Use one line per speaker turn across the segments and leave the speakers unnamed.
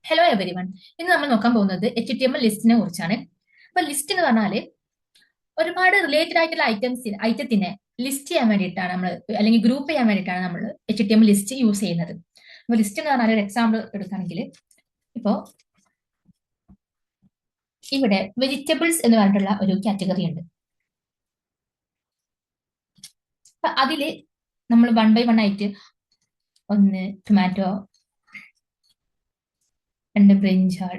Hello every one. ഇന്ന് നമ്മൾ നോക്കാൻ പോകുന്നത് HTML ലിസ്റ്റിനെ കുറിച്ചാണ്. അപ്പൊ ലിസ്റ്റ് എന്ന് പറഞ്ഞാല് ഒരുപാട് റിലേറ്റഡ് ആയിട്ടുള്ള ഐറ്റത്തിനെ ലിസ്റ്റ് ചെയ്യാൻ വേണ്ടിയിട്ടാണ് നമ്മൾ, അല്ലെങ്കിൽ ഗ്രൂപ്പ് ചെയ്യാൻ വേണ്ടിയിട്ടാണ് നമ്മൾ HTML ലിസ്റ്റ് യൂസ് ചെയ്യുന്നത്. അപ്പൊ ലിസ്റ്റ് എന്ന് പറഞ്ഞാൽ ഒരു എക്സാമ്പിൾ എടുക്കുകയാണെങ്കിൽ, ഇപ്പോ ഇവിടെ വെജിറ്റബിൾസ് എന്ന് പറഞ്ഞിട്ടുള്ള ഒരു കാറ്റഗറി ഉണ്ട്. അപ്പൊ അതില് നമ്മൾ വൺ ബൈ വൺ ആയിട്ട് ഒന്ന് ടൊമാറ്റോ, രണ്ട് ബ്രിഞ്ചാൾ,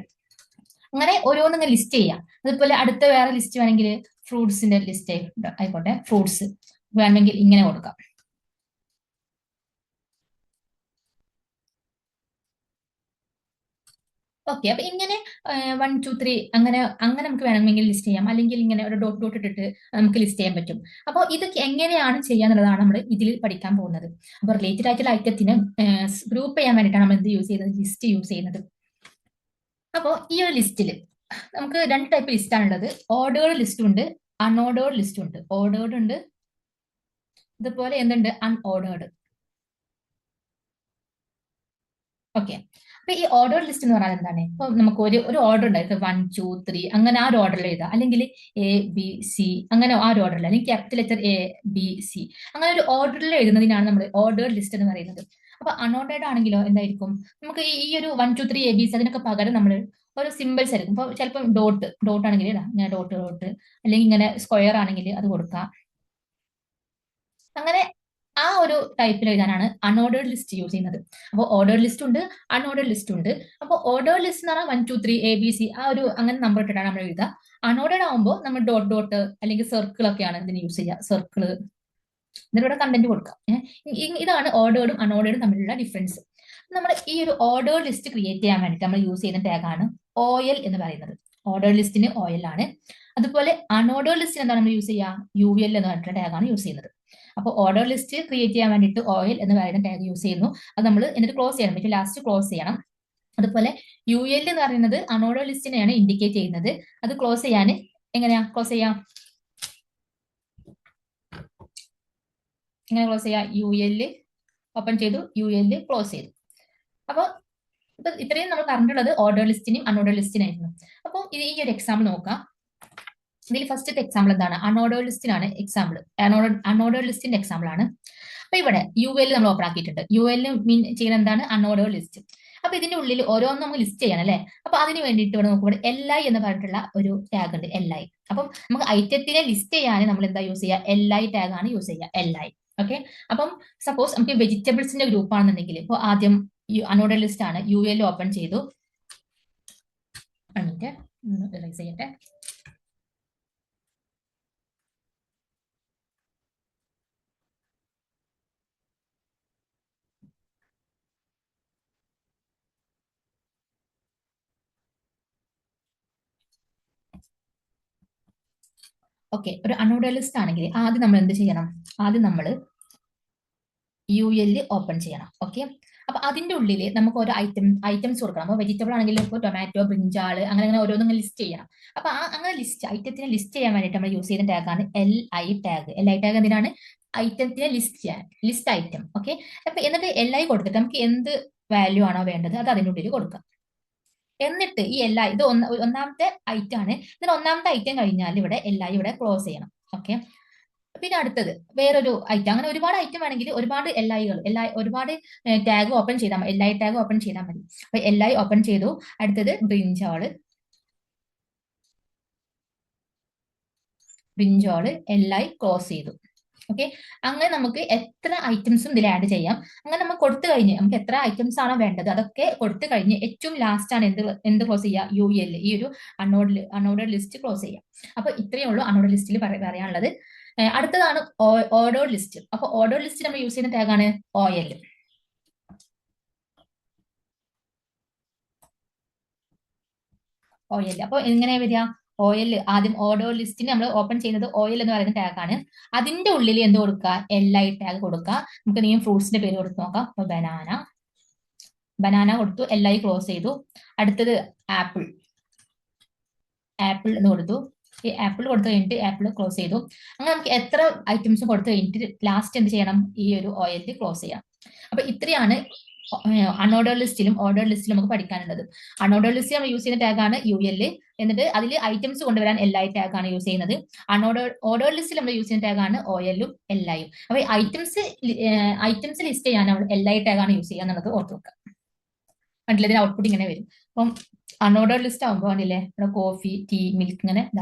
അങ്ങനെ ഓരോന്നിങ്ങനെ ലിസ്റ്റ് ചെയ്യാം. അതുപോലെ അടുത്ത വേറെ ലിസ്റ്റ് വേണമെങ്കിൽ ഫ്രൂട്ട്സിന്റെ ലിസ്റ്റ് ആയിക്കോട്ടെ, ഫ്രൂട്ട്സ് വേണമെങ്കിൽ ഇങ്ങനെ കൊടുക്കാം. ഓക്കെ, അപ്പൊ ഇങ്ങനെ 1 2 3 അങ്ങനെ അങ്ങനെ നമുക്ക് വേണമെങ്കിൽ ലിസ്റ്റ് ചെയ്യാം, അല്ലെങ്കിൽ ഇങ്ങനെ ഒരു ഡോട്ട് ഡോട്ട് ഇട്ടിട്ട് നമുക്ക് ലിസ്റ്റ് ചെയ്യാൻ പറ്റും. അപ്പോൾ ഇതൊക്കെ എങ്ങനെയാണ് ചെയ്യാന്നുള്ളതാണ് നമ്മൾ ഇതിൽ പഠിക്കാൻ പോകുന്നത്. അപ്പോൾ റിലേറ്റഡ് ആയിട്ടുള്ള ഐറ്റത്തിന് ഗ്രൂപ്പ് ചെയ്യാൻ വേണ്ടിയിട്ടാണ് നമ്മൾ എന്ത് യൂസ് ചെയ്യുന്നത്, ലിസ്റ്റ് യൂസ് ചെയ്യുന്നത്. അപ്പോൾ ഈ ഒരു ലിസ്റ്റിൽ നമുക്ക് രണ്ട് ടൈപ്പ് ലിസ്റ്റ് ആണുള്ളത്. ഓർഡേർഡ് ലിസ്റ്റും ഉണ്ട്, അൺഓർഡേർഡ് ലിസ്റ്റും ഉണ്ട്. ഓർഡേർഡ് ഉണ്ട്, ഇതുപോലെ എന്തുണ്ട്, അൺഓർഡേർഡ്. ഓക്കെ, അപ്പൊ ഈ ഓർഡർ ലിസ്റ്റ് എന്ന് പറഞ്ഞാൽ എന്താണ്? ഇപ്പൊ നമുക്ക് ഒരു ഓർഡർ ഉണ്ടായിരുന്നു, 1 2 3 അങ്ങനെ ആ ഒരു ഓർഡറിൽ എഴുതാം, അല്ലെങ്കിൽ ABC അങ്ങനെ ആ ഒരു ഓർഡറിൽ, അല്ലെങ്കിൽ ക്യാപിറ്റൽ ലെറ്റർ ABC അങ്ങനെ ഒരു ഓർഡറിൽ എഴുതുന്നതിനാണ് നമ്മൾ ഓർഡർ ലിസ്റ്റ് എന്ന് പറയുന്നത്. അപ്പൊ അൺഓർഡേർഡ് ആണെങ്കിലോ എന്തായിരിക്കും? നമുക്ക് ഈ ഒരു 1 2 3 ABC അതിനൊക്കെ പകരം നമ്മൾ ഒരു സിമ്പിൾസ് ആയിരിക്കും. ഇപ്പൊ ചിലപ്പോൾ ഡോട്ട് ഡോട്ട് ആണെങ്കിൽ ഇങ്ങനെ ഡോട്ട് ഡോട്ട്, അല്ലെങ്കിൽ ഇങ്ങനെ സ്ക്വയർ ആണെങ്കിൽ അത് കൊടുക്കാം. അങ്ങനെ ആ ഒരു ടൈപ്പിൽ എഴുതാനാണ് അൺഓർഡേർഡ് ലിസ്റ്റ് യൂസ് ചെയ്യുന്നത്. അപ്പോൾ ഓർഡേർഡ് ലിസ്റ്റ് ഉണ്ട്, അൺഓർഡേർഡ് ലിസ്റ്റ് ഉണ്ട്. അപ്പോൾ ഓർഡേർഡ് ലിസ്റ്റ് എന്ന് പറഞ്ഞാൽ 1 2 3 ABC ആ ഒരു അങ്ങനെ നമ്പർ ഇട്ടിട്ടാണ് നമ്മൾ എഴുതുക. അൺഓർഡേർഡ് ആകുമ്പോൾ നമ്മൾ ഡോട്ട് ഡോട്ട് അല്ലെങ്കിൽ സർക്കിൾ ഒക്കെയാണ് ഇതിന് യൂസ് ചെയ്യുക. സർക്കിള് ഇതിലൂടെ കണ്ടന്റ് കൊടുക്കാം. ഇതാണ് ഓർഡേർഡും അൺഓർഡേർഡും തമ്മിലുള്ള ഡിഫറൻസ്. നമ്മൾ ഈ ഒരു ഓർഡേർഡ് ലിസ്റ്റ് ക്രിയേറ്റ് ചെയ്യാൻ വേണ്ടിയിട്ട് നമ്മൾ യൂസ് ചെയ്യുന്ന ടാഗാണ് OL എന്ന് പറയുന്നത്. ഓർഡേർഡ് ലിസ്റ്റിന് OL ആണ്. അതുപോലെ അൺഓർഡേർഡ് ലിസ്റ്റിന് എന്താണ് നമ്മൾ യൂസ് ചെയ്യുക, UL എന്ന് പറഞ്ഞിട്ടുള്ള ടാഗാണ് യൂസ് ചെയ്യുന്നത്. അപ്പോൾ ഓർഡർ ലിസ്റ്റ് ക്രിയേറ്റ് ചെയ്യാൻ വേണ്ടിയിട്ട് OL എന്ന് പറയുന്ന ടാഗ് യൂസ് ചെയ്യുന്നു. അത് നമ്മൾ എന്നിട്ട് ക്ലോസ് ചെയ്യണം, പറ്റും ലാസ്റ്റ് ക്ലോസ് ചെയ്യണം. അതുപോലെ UL എന്ന് പറയുന്നത് അൺഓർഡർ ലിസ്റ്റിനെയാണ് ഇൻഡിക്കേറ്റ് ചെയ്യുന്നത്. അത് ക്ലോസ് ചെയ്യാൻ എങ്ങനെയാ ക്ലോസ് ചെയ്യാം, എങ്ങനെ ക്ലോസ് ചെയ്യാം? UL ഓപ്പൺ ചെയ്തു, UL ക്ലോസ് ചെയ്തു. അപ്പോൾ ഇപ്പൊ ഇത്രയും നമ്മൾ പറഞ്ഞിട്ടുള്ളത് ഓർഡർ ലിസ്റ്റിനും അൺഓർഡർ ലിസ്റ്റിനായിരുന്നു. അപ്പോൾ ഈ ഒരു എക്സാമ്പിൾ നോക്കാം. ഇതിൽ ഫസ്റ്റത്തെ എക്സാമ്പിൾ എന്താണ്? അൺഓർഡേർഡ് ലിസ്റ്റിനാണ് എക്സാമ്പിൾ. അൺഓർഡേർഡ് ലിസ്റ്റിന്റെ എക്സാമ്പിൾ ആണ്. അപ്പൊ ഇവിടെ UL നമ്മൾ ഓപ്പൺ ആക്കിയിട്ടുണ്ട്. UL മീൻ ചെയ്യുന്നത് എന്താണ്? Unordered list. അപ്പൊ ഇതിന്റെ ഉള്ളിൽ ഓരോന്നും നമുക്ക് ലിസ്റ്റ് ചെയ്യണം അല്ലെ? അപ്പൊ അതിന് വേണ്ടിയിട്ട് ഇവിടെ നോക്കുമ്പോൾ LI എന്ന് പറഞ്ഞിട്ടുള്ള ഒരു ടാഗ് ഉണ്ട്, LI. അപ്പം നമുക്ക് ഐറ്റത്തിനെ ലിസ്റ്റ് ചെയ്യാൻ നമ്മൾ എന്താ യൂസ് ചെയ്യുക? LI ടാഗ് ആണ് യൂസ് ചെയ്യുക, LI. ഓക്കെ, അപ്പം സപ്പോസ് നമുക്ക് വെജിറ്റബിൾസിന്റെ ഗ്രൂപ്പ് ആണെന്നുണ്ടെങ്കിൽ ഇപ്പോൾ ആദ്യം അൺഓർഡേർഡ് ലിസ്റ്റ് ആണ്, UL ഓപ്പൺ ചെയ്തു. ഇറേസ് ചെയ്യട്ടെ. ഓക്കെ, ഒരു അൺഓർഡേർഡ് ലിസ്റ്റ് ആണെങ്കിൽ ആദ്യം നമ്മൾ എന്ത് ചെയ്യണം? ആദ്യം നമ്മൾ UL ഓപ്പൺ ചെയ്യണം. ഓക്കെ, അപ്പൊ അതിന്റെ ഉള്ളിൽ നമുക്ക് ഓരോ ഐറ്റംസ് കൊടുക്കണം. അപ്പൊ വെജിറ്റബിൾ ആണെങ്കിൽ ഇപ്പോൾ ടൊമാറ്റോ, ബ്രിഞ്ചാൾ, അങ്ങനെ അങ്ങനെ ഓരോന്നും ലിസ്റ്റ് ചെയ്യണം. അപ്പൊ അങ്ങനെ ഐറ്റത്തിനെ ലിസ്റ്റ് ചെയ്യാൻ വേണ്ടിയിട്ട് നമ്മൾ യൂസ് ചെയ്യുന്ന ടാഗാണ് LI ടാഗ്. LI ടാഗ് എന്തിനാണ്? ഐറ്റത്തിനെ ലിസ്റ്റ് ചെയ്യാൻ, ലിസ്റ്റ് ഐറ്റം. ഓക്കെ, അപ്പൊ എന്നിട്ട് LI കൊടുത്തിട്ട് നമുക്ക് എന്ത് വാല്യൂ ആണോ വേണ്ടത് അത് അതിൻ്റെ ഉള്ളിൽ കൊടുക്കാം. എന്നിട്ട് ഈ LI ഇത് ഒന്നാമത്തെ ഐറ്റം ആണ്. ഇതിന് ഒന്നാമത്തെ ഐറ്റം കഴിഞ്ഞാൽ ഇവിടെ LI ഇവിടെ ക്ലോസ് ചെയ്യണം. ഓക്കെ, പിന്നെ അടുത്തത് വേറൊരു ഐറ്റം. അങ്ങനെ ഒരുപാട് ഐറ്റം വേണമെങ്കിൽ ഒരുപാട് ഒരുപാട് ടാഗ് ഓപ്പൺ ചെയ്താൽ മതി, LI ടാഗ് ഓപ്പൺ ചെയ്താൽ മതി. അപ്പൊ LI ഓപ്പൺ ചെയ്തു. അടുത്തത് ബ്രിഞ്ചോള്, LI ക്ലോസ് ചെയ്തു. ഓക്കെ, അങ്ങനെ നമുക്ക് എത്ര ഐറ്റംസും ഇതിൽ ആഡ് ചെയ്യാം. അങ്ങനെ നമ്മൾ കൊടുത്തു കഴിഞ്ഞ് നമുക്ക് എത്ര ഐറ്റംസ് ആണോ വേണ്ടത് അതൊക്കെ കൊടുത്തു കഴിഞ്ഞ് ഏറ്റവും ലാസ്റ്റ് ആണ് എന്ത് ക്ലോസ് ചെയ്യുക? UL, ഈ ഒരു അൺഓർഡേർഡ് ലിസ്റ്റ് ക്ലോസ് ചെയ്യാം. അപ്പൊ ഇത്രയേ ഉള്ളൂ അൺഓർഡേർഡ് ലിസ്റ്റിൽ പറയാനുള്ളത്. അടുത്തതാണ് ഓർഡേർഡ് ലിസ്റ്റ്. അപ്പൊ ഓർഡേർഡ് ലിസ്റ്റ് നമ്മൾ യൂസ് ചെയ്യുന്ന ടാഗാണ് OL. അപ്പൊ എങ്ങനെ വരിക? OL ആദ്യം ഓർഡേർഡ് ലിസ്റ്റിന് നമ്മൾ ഓപ്പൺ ചെയ്യുന്നത് OL എന്ന് പറയുന്ന ടാഗാണ്. അതിന്റെ ഉള്ളിൽ എന്ത് കൊടുക്കുക? LI ടാഗ് കൊടുക്കുക. നമുക്ക് എന്തെങ്കിലും ഫ്രൂട്ട്സിന്റെ പേര് കൊടുത്ത് നോക്കാം. അപ്പൊ ബനാന കൊടുത്തു, LI ക്ലോസ് ചെയ്തു. അടുത്തത് ആപ്പിൾ എന്ന് കൊടുത്തു. ഈ ആപ്പിൾ കൊടുത്തു കഴിഞ്ഞിട്ട് ആപ്പിൾ ക്ലോസ് ചെയ്തു. അങ്ങനെ നമുക്ക് എത്ര ഐറ്റംസ് കൊടുത്തു കഴിഞ്ഞിട്ട് ലാസ്റ്റ് എന്ത് ചെയ്യണം? ഈ ഒരു OL ക്ലോസ് ചെയ്യാം. അപ്പൊ ഇത്രയാണ് അൺഓർഡർ ലിസ്റ്റിലും ഓർഡർ ലിസ്റ്റിലും നമുക്ക് പഠിക്കാനുള്ളത്. അൺഓർഡർ ലിസ്റ്റ് നമ്മൾ യൂസ് ചെയ്യുന്ന ടാഗാണ് UL. എന്നിട്ട് അതിൽ ഐറ്റംസ് കൊണ്ടുവരാൻ LI ടാഗാണ് യൂസ് ചെയ്യുന്നത്. ഓർഡർ ലിസ്റ്റിൽ നമ്മൾ യൂസ് ചെയ്യുന്ന ടാഗാണ് OLഉം LIയും. അപ്പൊ ഐറ്റംസ് ലിസ്റ്റ് ചെയ്യാൻ നമ്മൾ LI ടാഗാണ് യൂസ് ചെയ്യുക എന്നുള്ളത് ഓർത്ത് വെക്കുക. കണ്ടില്ലേ, ഇതിന് ഔട്ട്പുട്ട് ഇങ്ങനെ വരും. അപ്പം അൺഓർഡർ ലിസ്റ്റ് ആകുമ്പോൾ കണ്ടില്ലേ, ഇവിടെ കോഫി, ടീ, മിൽക്ക്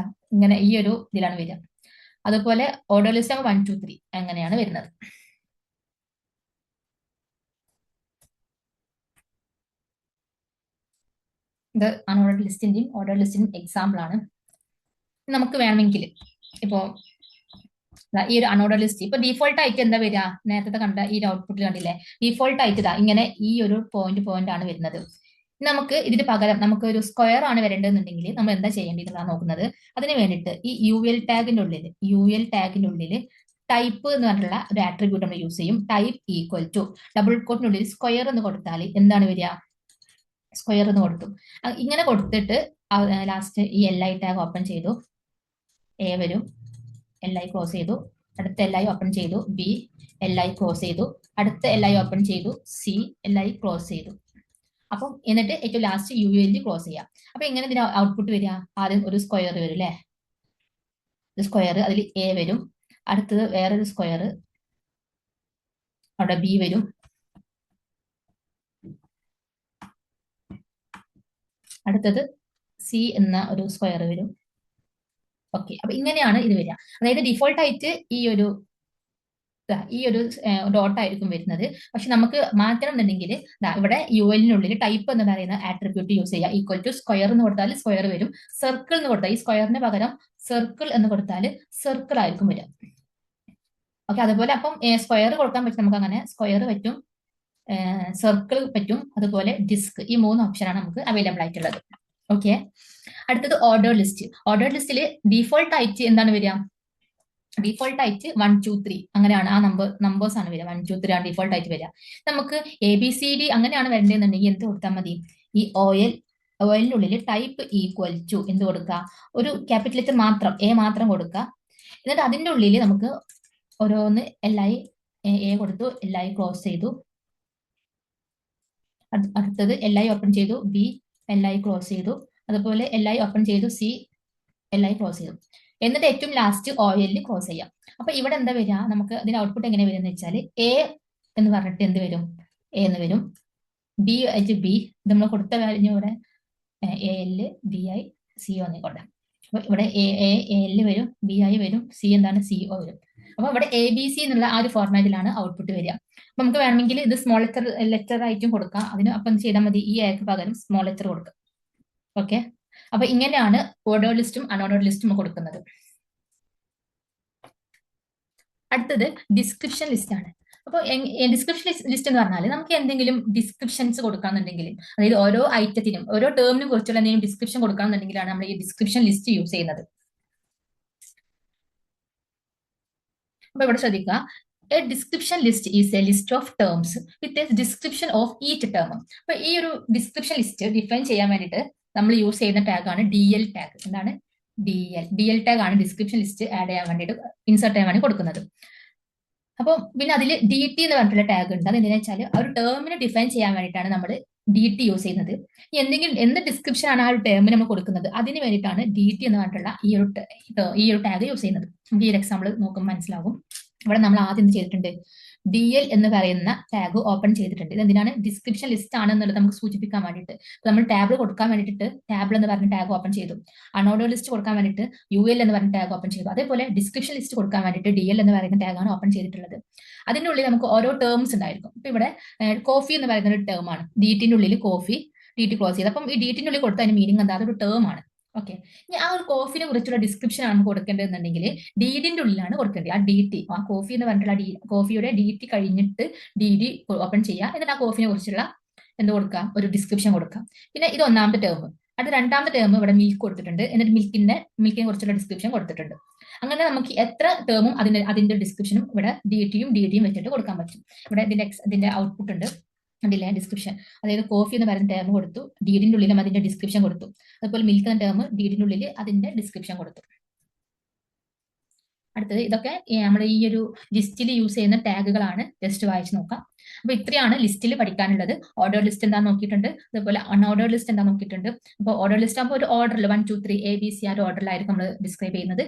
ഇങ്ങനെ ഈ ഒരു ഇതിലാണ് വരിക. അതുപോലെ ഓർഡർ ലിസ്റ്റ് ആകുമ്പോൾ 1 2 3 അങ്ങനെയാണ് വരുന്നത്. ഇത് അൺഓർഡർ ലിസ്റ്റിന്റെയും ഓർഡർ ലിസ്റ്റിന്റെയും എക്സാമ്പിൾ ആണ്. നമുക്ക് വേണമെങ്കിൽ ഇപ്പോ ഈ ഒരു അൺഓർഡർ ലിസ്റ്റ് ഇപ്പൊ ഡീഫോൾട്ട് ആയിട്ട് എന്താ വരിക, നേരത്തെ കണ്ട ഈ ഒരു ഔട്ട്പുട്ടിൽ കണ്ടില്ലേ, ഡീഫോൾട്ട് ആയിട്ട് ഇങ്ങനെ ഈ ഒരു പോയിന്റ് ആണ് വരുന്നത്. നമുക്ക് ഇതിന് പകരം നമുക്ക് ഒരു സ്ക്വയർ ആണ് വരേണ്ടതെന്നുണ്ടെങ്കിൽ നമ്മൾ എന്താ ചെയ്യേണ്ടതെന്നാണ് നോക്കുന്നത്. അതിന് വേണ്ടിയിട്ട് ഈ UL ടാഗിന്റെ ഉള്ളിൽ ടൈപ്പ് എന്ന് പറഞ്ഞിട്ടുള്ള ഒരു ആട്രിബ്യൂട്ട് നമ്മൾ യൂസ് ചെയ്യും. ടൈപ്പ് ഈക്വൽ ടു ഡബിൾ കോട്ടിനുള്ളിൽ സ്ക്വയർ എന്ന് കൊടുത്താൽ എന്താണ് വരിക, സ്ക്വയർ എന്ന് കൊടുത്തു. ഇങ്ങനെ കൊടുത്തിട്ട് ലാസ്റ്റ് ഈ LI ടാഗ് ഓപ്പൺ ചെയ്തു, A വരും, LI ക്ലോസ് ചെയ്തു, അടുത്ത LI ഓപ്പൺ ചെയ്തു, B LI ക്ലോസ് ചെയ്തു, അടുത്ത LI ഓപ്പൺ ചെയ്തു, C LI ക്ലോസ് ചെയ്തു. അപ്പം എന്നിട്ട് ഏറ്റവും ലാസ്റ്റ് UL ക്ലോസ് ചെയ്യാം. അപ്പൊ എങ്ങനെ ഇതിന് ഔട്ട്പുട്ട് വരിക, ആദ്യം ഒരു സ്ക്വയർ വരും അല്ലെ, സ്ക്വയർ അതിൽ A വരും, അടുത്തത് വേറൊരു സ്ക്വയർ, അവിടെ B വരും, അടുത്തത് C എന്ന ഒരു സ്ക്വയർ വരും. ഓക്കെ, അപ്പൊ ഇങ്ങനെയാണ് ഇത് വരിക. അതായത് ഡിഫോൾട്ട് ആയിട്ട് ഈ ഒരു ഡോട്ട് ആയിരിക്കും വരുന്നത്. പക്ഷെ നമുക്ക് മാറ്റണം എന്നുണ്ടെങ്കിൽ ഇവിടെ UL ടൈപ്പ് എന്ന് പറയുന്ന ആട്രിബ്യൂട്ട് യൂസ് ചെയ്യുക. ഈക്വൽ ടു സ്ക്വയർ എന്ന് കൊടുത്താൽ സ്ക്വയർ വരും, സർക്കിൾ എന്ന് കൊടുത്താൽ ഈ സ്ക്വയറിന് പകരം സർക്കിൾ എന്ന് കൊടുത്താൽ സർക്കിൾ ആയിരിക്കും വരിക. ഓക്കെ, അതുപോലെ അപ്പം സ്ക്വയർ കൊടുക്കാൻ പറ്റും, നമുക്ക് അങ്ങനെ സ്ക്വയർ പറ്റും, സർക്കിൾ പറ്റും, അതുപോലെ ഡിസ്ക്, ഈ 3 ഓപ്ഷനാണ് നമുക്ക് അവൈലബിൾ ആയിട്ടുള്ളത്. ഓക്കെ, അടുത്തത് ഓർഡർ ലിസ്റ്റിൽ ഡീഫോൾട്ട് ആയിട്ട് എന്താണ് വരിക, ഡിഫോൾട്ട് ആയിട്ട് 1 2 3 അങ്ങനെയാണ് ആ നമ്പേഴ്സ് ആണ് വരിക. 1 2 3 ആണ് ഡിഫോൾട്ട് ആയിട്ട് വരിക. നമുക്ക് ABCD അങ്ങനെയാണ് വരേണ്ടതെന്നുണ്ടെങ്കിൽ എന്ത് കൊടുത്താൽ മതി, ഈ OLനുള്ളിൽ ടൈപ്പ് ഈക്വൽ ടു എന്ത് കൊടുക്കുക, ഒരു ക്യാപിറ്റൽ ലെറ്റർ മാത്രം A മാത്രം കൊടുക്കുക. എന്നിട്ട് അതിന്റെ ഉള്ളിൽ നമുക്ക് ഓരോന്ന് LI A കൊടുത്തു, LI ക്ലോസ് ചെയ്തു, അടുത്തത് LI ഓപ്പൺ ചെയ്തു, B LI ക്ലോസ് ചെയ്തു, അതുപോലെ LI ഓപ്പൺ ചെയ്തു, C LI ക്ലോസ് ചെയ്തു. എന്നിട്ട് ഏറ്റവും ലാസ്റ്റ് OL ക്ലോസ് ചെയ്യാം. അപ്പൊ ഇവിടെ എന്താ വരിക, നമുക്ക് ഇതിന്റെ ഔട്ട്പുട്ട് എങ്ങനെ വരും എന്ന് വെച്ചാൽ A എന്ന് പറഞ്ഞിട്ട് എന്ത് വരും, A എന്ന് വരും, B ആയിട്ട് B, ഇത് നമ്മൾ കൊടുത്ത വാല്യൂ ഇവിടെ AL BI CO എന്നിക്കോട്ടെ. അപ്പൊ ഇവിടെ AL വരും, BI വരും, C എന്താണ് CO വരും. അപ്പൊ ഇവിടെ ABC എന്നുള്ള ആ ഒരു ഫോർമാറ്റിലാണ് ഔട്ട്പുട്ട് വരിക. അപ്പൊ നമുക്ക് വേണമെങ്കിൽ ഇത് സ്മോൾ ലെറ്റർ ആയിട്ടും കൊടുക്കാം. അതിന് അപ്പം ചെയ്താൽ മതി, ഈ Aക്ക് പകരം സ്മോൾ ലെറ്റർ കൊടുക്കുക. ഓക്കെ, അപ്പൊ ഇങ്ങനെയാണ് ഓർഡർ ലിസ്റ്റും അൺഓർഡർ ലിസ്റ്റും കൊടുക്കുന്നത്. അടുത്തത് ഡിസ്ക്രിപ്ഷൻ ലിസ്റ്റ് ആണ്. അപ്പോൾ ഡിസ്ക്രിപ്ഷൻ ലിസ്റ്റ് എന്ന് പറഞ്ഞാൽ നമുക്ക് എന്തെങ്കിലും ഡിസ്ക്രിപ്ഷൻസ് കൊടുക്കാന്നുണ്ടെങ്കിൽ, അതായത് ഓരോ ഐറ്റത്തിനും ഓരോ ടേമിനും കുറിച്ചുള്ള എന്തെങ്കിലും ഡിസ്ക്രിപ്ഷൻ കൊടുക്കാന്നുണ്ടെങ്കിലാണ് നമ്മൾ ഈ ഡിസ്ക്രിപ്ഷൻ ലിസ്റ്റ് യൂസ് ചെയ്യുന്നത്. അപ്പൊ ഇവിടെ ശ്രദ്ധിക്കുക, A description list is A list of terms with a description of each term. അപ്പൊ ഈ ഒരു ഡിസ്ക്രിപ്ഷൻ ലിസ്റ്റ് ഡിഫൈൻ ചെയ്യാൻ വേണ്ടിയിട്ട് നമ്മൾ യൂസ് ചെയ്യുന്ന ടാഗാണ് DL ടാഗ്. എന്താണ് DL ടാഗ് ആണ് ഡിസ്ക്രിപ്ഷൻ ലിസ്റ്റ് ആഡ് ചെയ്യാൻ വേണ്ടിയിട്ട്, ഇൻസർട്ട് ചെയ്യാൻ വേണ്ടി കൊടുക്കുന്നത്. അപ്പോൾ പിന്നെ അതിൽ DT എന്ന് പറഞ്ഞിട്ടുള്ള ടാഗ് ഉണ്ട്. അത് എന്തിനാ വെച്ചാൽ ആ ഒരു ടേമിനെ ഡിഫൈൻ ചെയ്യാൻ വേണ്ടിയിട്ടാണ് നമ്മൾ DT യൂസ് ചെയ്യുന്നത്. എന്തെങ്കിലും എന്ത് ഡിസ്ക്രിപ്ഷൻ ആണ് ആ ഒരു ടേമിന് നമ്മൾ കൊടുക്കുന്നത്, അതിന് വേണ്ടിയിട്ടാണ് DT എന്ന് പറഞ്ഞിട്ടുള്ള ഈ ഒരു ടാഗ് യൂസ് ചെയ്യുന്നത്. നമുക്ക് ഈ ഒരു എക്സാമ്പിൾ നോക്കുമ്പോൾ മനസ്സിലാവും. ഇവിടെ നമ്മൾ ആദ്യം എന്ത് ചെയ്തിട്ടുണ്ട്, DL എന്ന് പറയുന്ന ടാഗ് ഓപ്പൺ ചെയ്തിട്ടുണ്ട്. ഇത് എന്തിനാണ്, ഡിസ്ക്രിപ്ഷൻ ലിസ്റ്റ് ആണ് എന്നുള്ളത് നമുക്ക് സൂചിപ്പിക്കാൻ വേണ്ടിയിട്ട്. നമ്മൾ ടാബിൾ കൊടുക്കാൻ വേണ്ടിയിട്ട് ടാബിൾ എന്ന് പറഞ്ഞ ടാഗ് ഓപ്പൺ ചെയ്തു, അൺഓർഡർ ലിസ്റ്റ് കൊടുക്കാൻ വേണ്ടിയിട്ട് UL എന്ന് പറഞ്ഞ ടാഗ് ഓപ്പൺ ചെയ്തു, അതേപോലെ ഡിസ്ക്രിപ്ഷൻ ലിസ്റ്റ് കൊടുക്കാൻ വേണ്ടിയിട്ട് DL എന്ന് പറയുന്ന ടാഗാണ് ഓപ്പൺ ചെയ്തിട്ടുള്ളത്. അതിൻ്റെ ഉള്ളിൽ നമുക്ക് ഓരോ ടേംസ് ഉണ്ടായിരിക്കും. ഇപ്പൊ ഇവിടെ കോഫി എന്ന് പറയുന്ന ഒരു ടേം ആണ്, DTന്റെ ഉള്ളിൽ കോഫി, DT ക്ലോസ് ചെയ്ത്. അപ്പം ഈ DTന്റെ ഉള്ളിൽ കൊടുത്ത അതിന്റെ മീനിങ് എന്താ, അതൊരു ടേം ആണ്. ഓക്കെ, ഇനി ആ ഒരു കോഫിനെ കുറിച്ചുള്ള ഡിസ്ക്രിപ്ഷൻ ആണ് കൊടുക്കേണ്ടതെന്നുണ്ടെങ്കിൽ DDന്റെ ഉള്ളിലാണ് കൊടുക്കേണ്ടത്. ആ DT, ആ കോഫി എന്ന് പറഞ്ഞിട്ടുള്ള കോഫിയുടെ DT കഴിഞ്ഞിട്ട് DD ഓപ്പൺ ചെയ്യുക, എന്നിട്ട് ആ കോഫിനെ കുറിച്ചുള്ള എന്ത് കൊടുക്കാം, ഒരു ഡിസ്ക്രിപ്ഷൻ കൊടുക്കാം. പിന്നെ ഇത് ഒന്നാമത്തെ ടേം. അത് രണ്ടാമത്തെ ടേം ഇവിടെ മിൽക്ക് കൊടുത്തിട്ടുണ്ട്, എന്നിട്ട് മിൽക്കിനെ കുറിച്ചുള്ള ഡിസ്ക്രിപ്ഷൻ കൊടുത്തിട്ടുണ്ട്. അങ്ങനെ നമുക്ക് എത്ര ടേമും അതിന്റെ ഡിസ്ക്രിപ്ഷനും ഇവിടെ DTയും DDയും വെച്ചിട്ട് കൊടുക്കാൻ പറ്റും. ഇവിടെ ഇതിന്റെ ഔട്ട്പുട്ട് ഉണ്ട്, കണ്ടില്ലേ, ഡിസ്ക്രിപ്ഷൻ. അതായത് കോഫി എന്ന് പറയുന്ന ടേം കൊടുത്തു, DDന്റെ ഉള്ളിലും അതിന്റെ ഡിസ്ക്രിപ്ഷൻ കൊടുത്തു, അതുപോലെ മിൽക്ക് എന്ന ടേം DDന്റെ ഉള്ളിൽ അതിന്റെ ഡിസ്ക്രിപ്ഷൻ കൊടുത്തു. അടുത്തത് ഇതൊക്കെ നമ്മുടെ ഈ ഒരു ലിസ്റ്റിൽ യൂസ് ചെയ്യുന്ന ടാഗുകളാണ്. ജസ്റ്റ് വായിച്ചു നോക്കാം. അപ്പൊ ഇത്രയാണ് ലിസ്റ്റിൽ പഠിക്കാനുള്ളത്. ഓർഡർ ലിസ്റ്റ് എന്താ നോക്കിയിട്ടുണ്ട്, അതുപോലെ അൺഓർഡർ ലിസ്റ്റ് എന്താ നോക്കിയിട്ടുണ്ട്. അപ്പോൾ ഓർഡർ ലിസ്റ്റ് ആകുമ്പോൾ ഒരു ഓർഡറിൽ 1 2 3 ABC ആ ഒരു ഓർഡറിലായിരിക്കും നമ്മൾ ഡിസ്ക്രൈബ് ചെയ്യുന്നത്,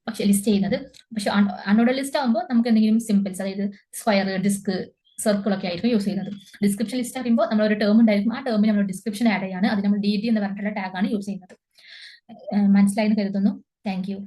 പക്ഷെ ലിസ്റ്റ് ചെയ്യുന്നത്. പക്ഷെ അൺഓർഡർ ലിസ്റ്റ് ആകുമ്പോൾ നമുക്ക് എന്തെങ്കിലും സിമ്പിൾസ്, അതായത് സ്ക്വയർ, ഡിസ്ക്, സർക്കിൾ ഒക്കെ ആയിരിക്കും യൂസ് ചെയ്യുന്നത്. ഡിസ്ക്രിപ്ഷൻ ലിസ്റ്റ് അറിയുമ്പോൾ നമ്മൾ ഒരു ടേം ഉണ്ടായിരിക്കും, ആ ടേമിന് നമ്മൾ ഡിസ്ക്രിപ്ഷൻ ആഡ് ചെയ്യാണ്, അത് നമ്മൾ DD എന്ന് പറഞ്ഞിട്ടുള്ള ടാഗാണ് യൂസ് ചെയ്യുന്നത്. മനസ്സിലായെന്ന് കരുതുന്നു. Thank you.